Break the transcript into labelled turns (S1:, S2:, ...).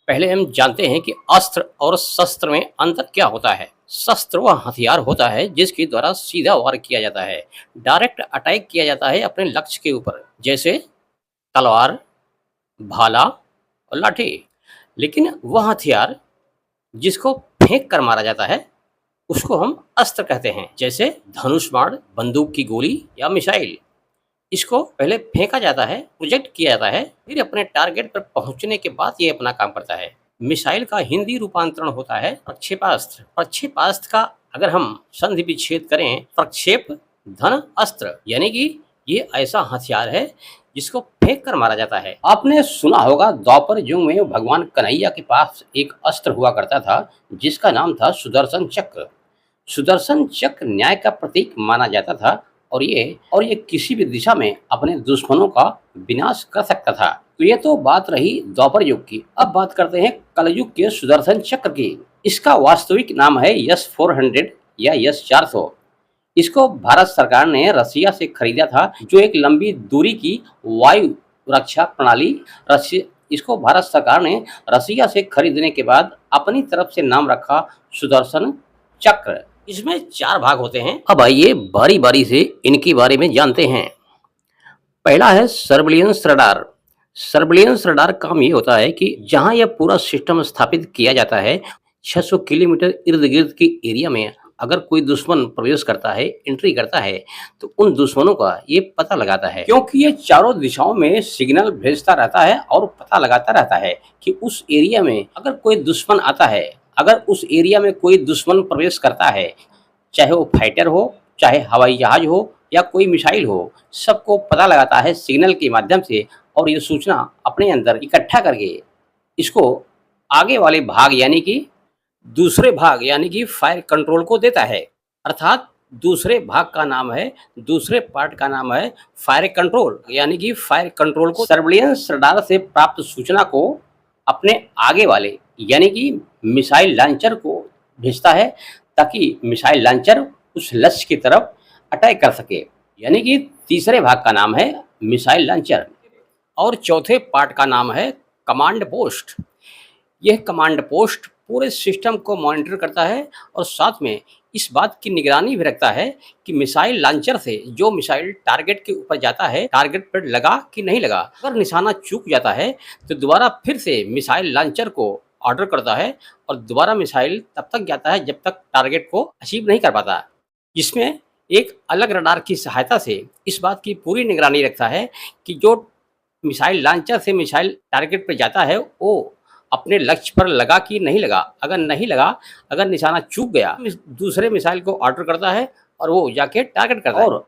S1: पहले हम जानते हैं कि अस्त्र और शस्त्र में अंतर क्या होता है। शस्त्र वह हथियार होता है जिसके द्वारा सीधा वार किया जाता है, डायरेक्ट अटैक किया जाता है अपने लक्ष्य के ऊपर, जैसे तलवार, भाला और लाठी। लेकिन वह हथियार जिसको फेंक कर मारा जाता है उसको हम अस्त्र कहते हैं, जैसे धनुष बाण, बंदूक की गोली या मिसाइल। इसको पहले फेंका जाता है, प्रोजेक्ट किया जाता है, फिर अपने टारगेट पर पहुंचने के बाद ये अपना काम करता है। मिसाइल का हिंदी रूपांतरण होता है प्रक्षेपास्त्र। प्रक्षेपास्त्र का अगर हम संधि विच्छेद करें, प्रक्षेप धन अस्त्र, यानी कि ये ऐसा हथियार है जिसको फेंक कर मारा जाता है। आपने सुना होगा द्वापर युग में भगवान कन्हैया के पास एक अस्त्र हुआ करता था जिसका नाम था सुदर्शन चक्र। सुदर्शन चक्र न्याय का प्रतीक माना जाता था और ये किसी भी दिशा में अपने दुश्मनों का विनाश कर सकता था। तो ये तो बात रही द्वापर युग की। अब बात करते हैं कलयुग के सुदर्शन चक्र की। इसका वास्तविक नाम है यस 400 या यस 400। इसको भारत सरकार ने रसिया से खरीदा था, जो एक लंबी दूरी की वायु रक्षा प्रणाली। इसको भारत सरकार ने रसिया से खरीदने के बाद अपनी तरफ से नाम रखा सुदर्शन चक्र। इसमें 4 भाग होते हैं। अब आइए बारी बारी से इनके बारे में जानते हैं। पहला है सर्विलियंस रडार। सर्विलियंस रडार काम ये होता है कि जहां यह पूरा सिस्टम स्थापित किया जाता है, 600 किलोमीटर इर्द गिर्द की एरिया में अगर कोई दुश्मन प्रवेश करता है, एंट्री करता है, तो उन दुश्मनों का ये पता लगाता है, क्योंकि ये चारों दिशाओं में सिग्नल भेजता रहता है और पता लगाता रहता है कि उस एरिया में अगर कोई दुश्मन आता है, अगर उस एरिया में कोई दुश्मन प्रवेश करता है, चाहे वो फाइटर हो, चाहे हवाई जहाज हो या कोई मिसाइल हो, सबको पता लगाता है सिग्नल के माध्यम से और ये सूचना अपने अंदर इकट्ठा करके इसको आगे वाले भाग यानी कि दूसरे भाग यानी कि फायर कंट्रोल को देता है। अर्थात दूसरे पार्ट का नाम है फायर कंट्रोल, यानी कि फायर कंट्रोल को सर्विलियंस रडार से प्राप्त सूचना को अपने आगे वाले यानी कि मिसाइल लॉन्चर को भेजता है, ताकि मिसाइल लॉन्चर उस लक्ष्य की तरफ अटैक कर सके। यानी कि तीसरे भाग का नाम है मिसाइल लॉन्चर और चौथे पार्ट का नाम है कमांड पोस्ट। यह कमांड पोस्ट पूरे सिस्टम को मॉनिटर करता है और साथ में इस बात की निगरानी भी रखता है कि मिसाइल लॉन्चर से जो मिसाइल टारगेट के ऊपर जाता है, टारगेट पर लगा कि नहीं लगा। अगर निशाना चूक जाता है तो दोबारा फिर से मिसाइल लॉन्चर को ऑर्डर करता है और दोबारा मिसाइल तब तक जाता है जब तक टारगेट को अचीव नहीं कर पाता। जिसमें एक अलग रडार की सहायता से इस बात की पूरी निगरानी रखता है कि जो मिसाइल लॉन्चर से मिसाइल टारगेट पर जाता है वो अपने लक्ष्य पर लगा कि नहीं लगा। अगर नहीं लगा, अगर निशाना चूक गया, दूसरे मिसाइल को ऑर्डर करता है और वो जाके टारगेट करता है। और